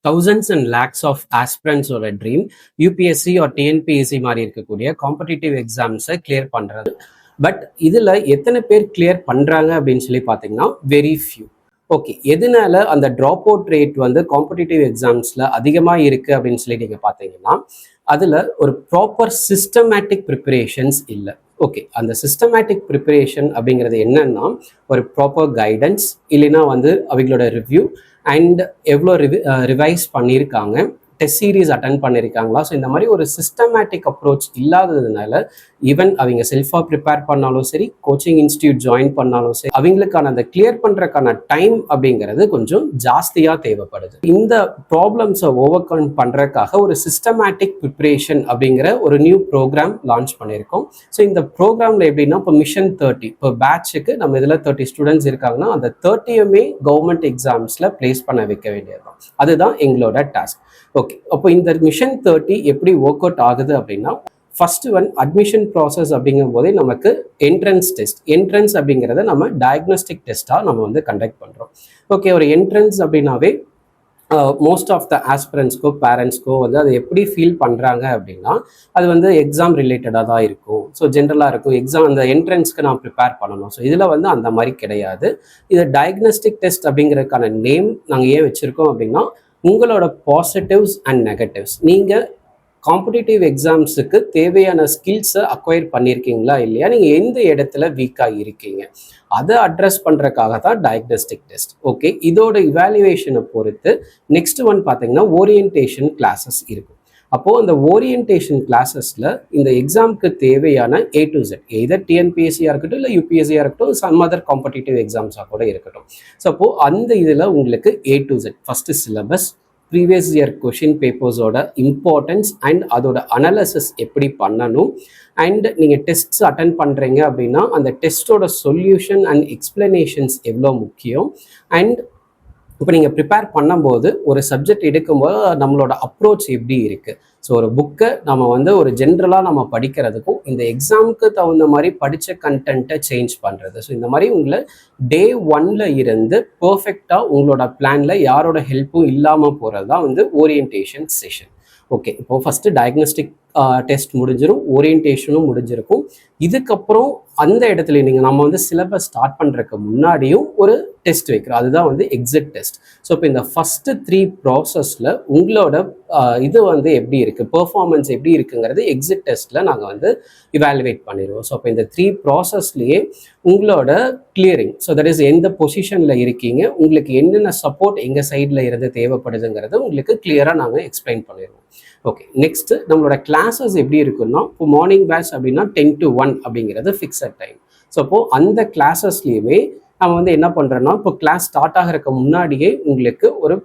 thousands and lakhs of aspirants or a dream UPSC or TNPSC மாதிரி இருக்கக்கூடிய competitive எக்ஸாம்ஸை clear பண்ணுறது. But இதில் எத்தனை பேர் கிளியர் பண்ணுறாங்க அப்படின்னு சொல்லி பார்த்தீங்கன்னா வெரி ஃபியூ. ஓகே, எதனால அந்த ட்ராப் அவுட் ரேட் வந்து காம்படிட்டிவ் எக்ஸாம்ஸில் அதிகமாக இருக்குது அப்படின்னு சொல்லி நீங்கள் பார்த்தீங்கன்னா அதில் ஒரு ப்ராப்பர் சிஸ்டமேட்டிக் ப்ரிப்பரேஷன்ஸ் இல்லை. ஓகே, அந்த சிஸ்டமேட்டிக் ப்ரிப்பரேஷன் அப்படிங்கிறது என்னன்னா ஒரு ப்ராப்பர் கைடன்ஸ் இல்லைன்னா வந்து அவங்களோட ரிவ்யூ அண்ட் எவ்வளோ ரிவைஸ் பண்ணியிருக்காங்க, டெஸ்ட் சீரீஸ் அட்டன் பண்ணியிருக்காங்களா. ஸோ இந்த மாதிரி ஒரு சிஸ்டமேட்டிக் அப்ரோச் இல்லாததுனால ஈவன் அவங்க செல்ஃபாக ப்ரிப்பேர் பண்ணாலும் சரி, கோச்சிங் இன்ஸ்டியூட் ஜாயின் பண்ணாலும் சரி, அவங்களுக்கான அந்த கிளியர் பண்ணுறதுக்கான டைம் அப்படிங்கிறது கொஞ்சம் ஜாஸ்தியாக தேவைப்படுது. இந்த ப்ராப்ளம்ஸை ஓவர் கம் பண்ணுறதுக்காக ஒரு சிஸ்டமேட்டிக் ப்ரிப்பரேஷன் அப்படிங்கிற ஒரு நியூ ப்ரோக்ராம் லான்ச் பண்ணியிருக்கோம். ஸோ இந்த ப்ரோக்ராமில் எப்படின்னா இப்போ மிஷன் 30 இப்போ பேட்சுக்கு நம்ம இதில் 30 ஸ்டூடெண்ட்ஸ் இருக்காங்கன்னா அந்த 30யுமே கவர்மெண்ட் எக்ஸாம்ஸில் பிளேஸ் பண்ண வைக்க வேண்டியதுதான். அதுதான் எங்களோட டாஸ்க். ஓகே, அப்போ இந்த மிஷன் 30 எப்படி ஒர்க் அவுட் ஆகுது அப்படின்னா ஃபர்ஸ்ட் ஒன் அட்மிஷன் ப்ராசஸ் அப்படிங்கும் போதே நமக்கு என்ட்ரன்ஸ் டெஸ்ட். என்ட்ரன்ஸ் அப்படிங்கிறத நம்ம டயக்னோஸ்டிக் டெஸ்ட்டாக நம்ம வந்து கண்டக்ட் பண்ணுறோம். ஓகே, ஒரு என்ட்ரன்ஸ் அப்படின்னாவே மோஸ்ட் ஆஃப் த ஆஸ்பிரண்ட்ஸ்க்கோ பேரண்ட்ஸ்க்கோ வந்து அதை எப்படி ஃபீல் பண்ணுறாங்க அப்படின்னா அது வந்து எக்ஸாம் ரிலேட்டடாக தான் இருக்கும். ஸோ ஜென்ரலாக இருக்கும், எக்ஸாம் அந்த என்ட்ரன்ஸ்க்கு நான் ப்ரிப்பேர் பண்ணணும். ஸோ இதில் வந்து அந்த மாதிரி கிடையாது. இது டயக்னோஸ்டிக் டெஸ்ட் அப்படிங்கிறதுக்கான நேம் நாங்கள் ஏன் வச்சுருக்கோம் அப்படின்னா உங்களோட பாசிட்டிவ்ஸ் அண்ட் நெகட்டிவ்ஸ், நீங்கள் காம்படிட்டிவ் எக்ஸாம்ஸுக்கு தேவையான ஸ்கில்ஸை அக்வயர் பண்ணியிருக்கீங்களா இல்லையா, நீங்கள் எந்த இடத்துல வீக்காக இருக்கீங்க, அதை அட்ரஸ் பண்ணுறதுக்காக தான் டயக்னோஸ்டிக் டெஸ்ட். ஓகே, இதோட இவாலுவேஷனை பொறுத்து நெக்ஸ்ட் ஒன் பார்த்தீங்கன்னா ஓரியன்டேஷன் கிளாஸஸ் இருக்கும். அப்போது அந்த ஓரியன்டேஷன் கிளாஸஸில் இந்த எக்ஸாமுக்கு தேவையான A to Z, எதர் டிஎன்பிஎஸ்சியாக இருக்கட்டும் இல்லை யூபிஎஸ்சியாக இருக்கட்டும், சம் அதர் காம்படிட்டிவ் எக்ஸாம்ஸாக கூட இருக்கட்டும். ஸோ அப்போது அந்த இதில் உங்களுக்கு A to Z first syllabus, previous year question பேப்பர்ஸோட இம்பார்ட்டன்ஸ் அண்ட் அதோட அனாலிசிஸ் எப்படி பண்ணணும், அண்ட் நீங்கள் டெஸ்ட்ஸ் அட்டன் பண்ணுறீங்க அப்படின்னா அந்த டெஸ்ட்டோட சொல்யூஷன் அண்ட் எக்ஸ்பிளனேஷன்ஸ் எவ்வளோ முக்கியம், அண்ட் இப்போ நீங்கள் ப்ரிப்பேர் பண்ணும்போது ஒரு சப்ஜெக்ட் எடுக்கும்போது நம்மளோட அப்ரோச் எப்படி இருக்குது. ஸோ ஒரு புக்கை நம்ம வந்து ஒரு ஜென்ரலாக நம்ம படிக்கிறதுக்கும் இந்த எக்ஸாமுக்கு தகுந்த மாதிரி படித்த கண்டென்ட்டை சேஞ்ச் பண்ணுறது. ஸோ இந்த மாதிரி உங்களை டே 1ல் இருந்து பர்ஃபெக்டாக உங்களோட பிளானில் யாரோட ஹெல்ப்பும் இல்லாமல் போகிறது தான் வந்து ஓரியன்டேஷன் செஷன். ஓகே, இப்போது ஃபஸ்ட்டு டயக்னோஸ்டிக் டெஸ்ட் முடிஞ்சிடும், ஓரியன்டேஷனும் முடிஞ்சிருக்கும். இதுக்கப்புறம் அந்த இடத்துல நம்ம வந்து சிலபஸ் ஸ்டார்ட் பண்ணுறதுக்கு முன்னாடியும் ஒரு டெஸ்ட் வைக்கிறோம், அதுதான் வந்து எக்ஸிட் டெஸ்ட். ஸோ இப்போ இந்த ஃபஸ்ட்டு 3 ப்ராசஸில் உங்களோட இது வந்து எப்படி இருக்குது, பெர்ஃபார்மன்ஸ் எப்படி இருக்குங்கிறது எக்ஸிட் டெஸ்ட்டில் நாங்கள் வந்து இவாலுவேட் பண்ணிடுவோம். ஸோ இப்போ இந்த 3 ப்ராசஸ்லேயே உங்களோட கிளியரிங், ஸோ தட் இஸ் எந்த பொசிஷனில் இருக்கீங்க, உங்களுக்கு என்னென்ன சப்போர்ட் எங்கள் சைடில் இருந்து தேவைப்படுதுங்கிறத உங்களுக்கு கிளியராக நாங்கள் எக்ஸ்பிளைன் பண்ணிடுவோம். ஓகே, நெக்ஸ்ட் நம்மளோட கிளாஸஸ் எப்படி இருக்குன்னா இப்போ மார்னிங் பேட்ச் அப்படின்னா 10 to 1 அப்படிங்கிறது ஃபிக்ஸட் டைம். ஸோ அப்போது அந்த கிளாஸஸ்லேயுமே நம்ம வந்து என்ன பண்ணுறோன்னா இப்போ கிளாஸ் ஸ்டார்ட் ஆகிறதுக்கு முன்னாடியே உங்களுக்கு ஒரு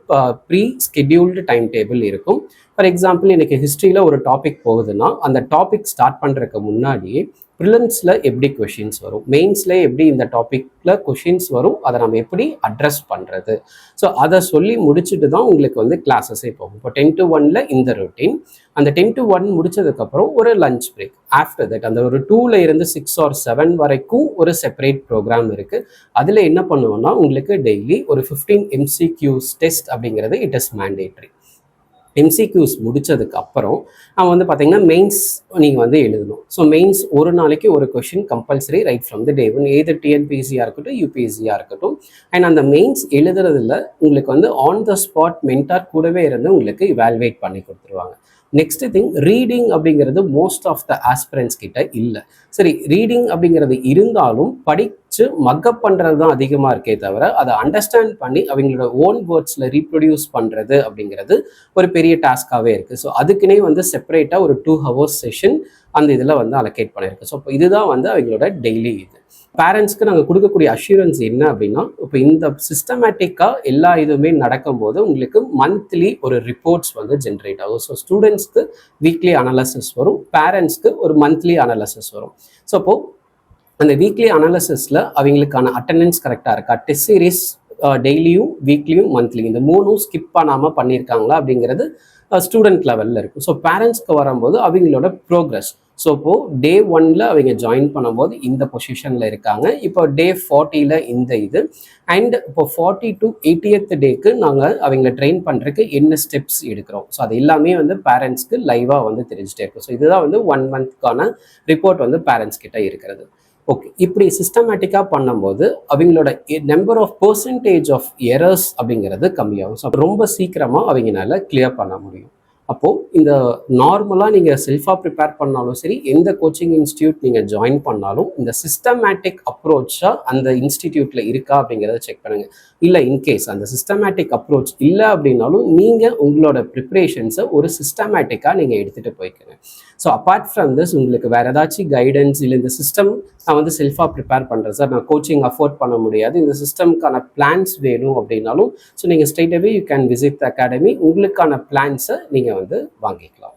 ப்ரீ ஸ்கெடியூல்டு டைம் டேபிள் இருக்கும். ஃபார் எக்ஸாம்பிள் இன்னைக்கு ஹிஸ்ட்ரியில் ஒரு டாபிக் போகுதுன்னா அந்த டாபிக் ஸ்டார்ட் பண்ணுறதுக்கு முன்னாடியே ப்ரிலிம்ஸில் எப்படி கொஷின்ஸ் வரும், மெயின்ஸில் எப்படி இந்த டாப்பிக்கில் கொஷின்ஸ் வரும், அதை நம்ம எப்படி அட்ரஸ் பண்ணுறது, ஸோ அதை சொல்லி முடிச்சுட்டு தான் உங்களுக்கு வந்து கிளாஸஸே போகும். இப்போ 10 to 1ல் இந்த ரொட்டீன், அந்த 10 to 1 முடிச்சதுக்கப்புறம் ஒரு லஞ்ச் பிரேக். ஆஃப்டர் தட் அந்த ஒரு 2ல் இருந்து 6 or 7 வரைக்கும் ஒரு செப்பரேட் ப்ரோக்ராம் இருக்குது. அதில் என்ன பண்ணுவோம்னா உங்களுக்கு டெய்லி ஒரு 15 MCQs டெஸ்ட் அப்படிங்கிறது இட் இஸ் மேண்டேட்ரி. MCQs முடிச்சதுக்கு அப்புறம் நம்ம வந்து பார்த்தீங்கன்னா மெயின்ஸ் நீங்கள் வந்து எழுதணும். ஸோ மெயின்ஸ் ஒரு நாளைக்கு ஒரு question compulsory write from the day one, either டிஎன்பிஎஸ்சியாக இருக்கட்டும் யூபிஎஸ்சியாக இருக்கட்டும். அண்ட் அந்த மெயின்ஸ் எழுதுறதுல உங்களுக்கு வந்து ஆன் த ஸ்பாட் மென்டார் கூடவே இருந்து உங்களுக்கு இவாலுவேட் பண்ணி கொடுத்துருவாங்க. நெக்ஸ்ட் திங், ரீடிங் அப்படிங்கிறது மோஸ்ட் ஆஃப் த ஆஸ்பிரண்ட்ஸ் கிட்ட இல்லை. சரி, ரீடிங் அப்படிங்கிறது இருந்தாலும் படித்து மக்கப் பண்ணுறது தான் அதிகமாக இருக்கே தவிர அதை அண்டர்ஸ்டாண்ட் பண்ணி அவங்களோட ஓன் வேர்ட்ஸில் ரீப்ரொடியூஸ் பண்ணுறது அப்படிங்கிறது ஒரு பெரிய டாஸ்காகவே இருக்குது. ஸோ அதுக்குன்னே வந்து செப்பரேட்டாக ஒரு 2 hours செஷன் அந்த இதில் வந்து அலோகேட் பண்ணியிருக்கு. ஸோ இப்போ இதுதான் வந்து அவங்களோட டெய்லி இது. பேரண்ட்ஸ்க்கு நாங்கள் கொடுக்கக்கூடிய அஷூரன்ஸ் என்ன அப்படின்னா இப்போ இந்த சிஸ்டமேட்டிக்காக எல்லா இதுவுமே நடக்கும்போது உங்களுக்கு மந்த்லி ஒரு ரிப்போர்ட்ஸ் வந்து ஜென்ரேட் ஆகும். ஸோ ஸ்டூடெண்ட்ஸ்க்கு வீக்லி அனாலிசிஸ் வரும், பேரண்ட்ஸ்க்கு ஒரு மந்த்லி அனாலிசிஸ் வரும். ஸோ அப்போது அந்த வீக்லி அனாலிசிஸில் அவங்களுக்கான அட்டெண்டன்ஸ் கரெக்டாக இருக்கா, டெஸ்ட் சீரீஸ் டெய்லியும் வீக்லியும் மந்த்லி இந்த 3 ஸ்கிப் பண்ணாமல் பண்ணியிருக்காங்களா அப்படிங்கிறது ஸ்டூடெண்ட் லெவலில் இருக்கும். ஸோ பேரண்ட்ஸ்க்கு வரும்போது அவங்களோட ப்ரோக்ரஸ், ஸோ இப்போது டே 1ல் அவங்க ஜாயின் பண்ணும்போது இந்த பொசிஷனில் இருக்காங்க. இப்போ டே 40ல் இந்த இது அண்ட் இப்போ 40 to 80th டேக்கு நாங்கள் அவங்கள ட்ரெயின் பண்ணுறதுக்கு என்ன ஸ்டெப்ஸ் எடுக்கிறோம். ஸோ அது எல்லாமே வந்து பேரண்ட்ஸ்க்கு லைவாக வந்து தெரிஞ்சுட்டே இருக்கும். ஸோ இதுதான் வந்து 1 monthக்கான ரிப்போர்ட் வந்து பேரண்ட்ஸ் கிட்ட இருக்கிறது. ஓகே, இப்படி சிஸ்டமேட்டிக்காக பண்ணும்போது அவங்களோட number of percentage of errors அப்படிங்கிறது கம்மியாகும். ஸோ ரொம்ப சீக்கிரமாக அவங்களால கிளியர் பண்ண முடியும். அப்போது இந்த நார்மலாக நீங்கள் செல்ஃபாக ப்ரிப்பேர் பண்ணாலும் சரி, எந்த கோச்சிங் இன்ஸ்டியூட் நீங்கள் ஜாயின் பண்ணாலும் இந்த சிஸ்டமேட்டிக் அப்ரோச்சாக அந்த இன்ஸ்டிடியூட்டில் இருக்கா அப்படிங்கிறத செக் பண்ணுங்கள். இல்லை இன்கேஸ் அந்த சிஸ்டமேட்டிக் அப்ரோச் இல்லை அப்படின்னாலும் நீங்கள் உங்களோட ப்ரிப்ரேஷன்ஸை ஒரு சிஸ்டமேட்டிக்காக நீங்கள் எடுத்துகிட்டு போய்க்கணும். ஸோ அப்பார்ட் ஃப்ரம் திஸ் உங்களுக்கு வேறு ஏதாச்சும் கைடன்ஸ் இல்லை இந்த சிஸ்டம் நான் வந்து செல்ஃபாக ப்ரிப்பேர் பண்ணுறேன் சார், நான் கோச்சிங் அஃபோர்ட் பண்ண முடியாது, இந்த சிஸ்டம்க்கான பிளான்ஸ் வேணும் அப்படின்னாலும் ஸோ நீங்கள் straight away you can visit the academy. உங்களுக்கான பிளான்ஸை நீங்கள் வந்து வாங்கிக்கலாம்.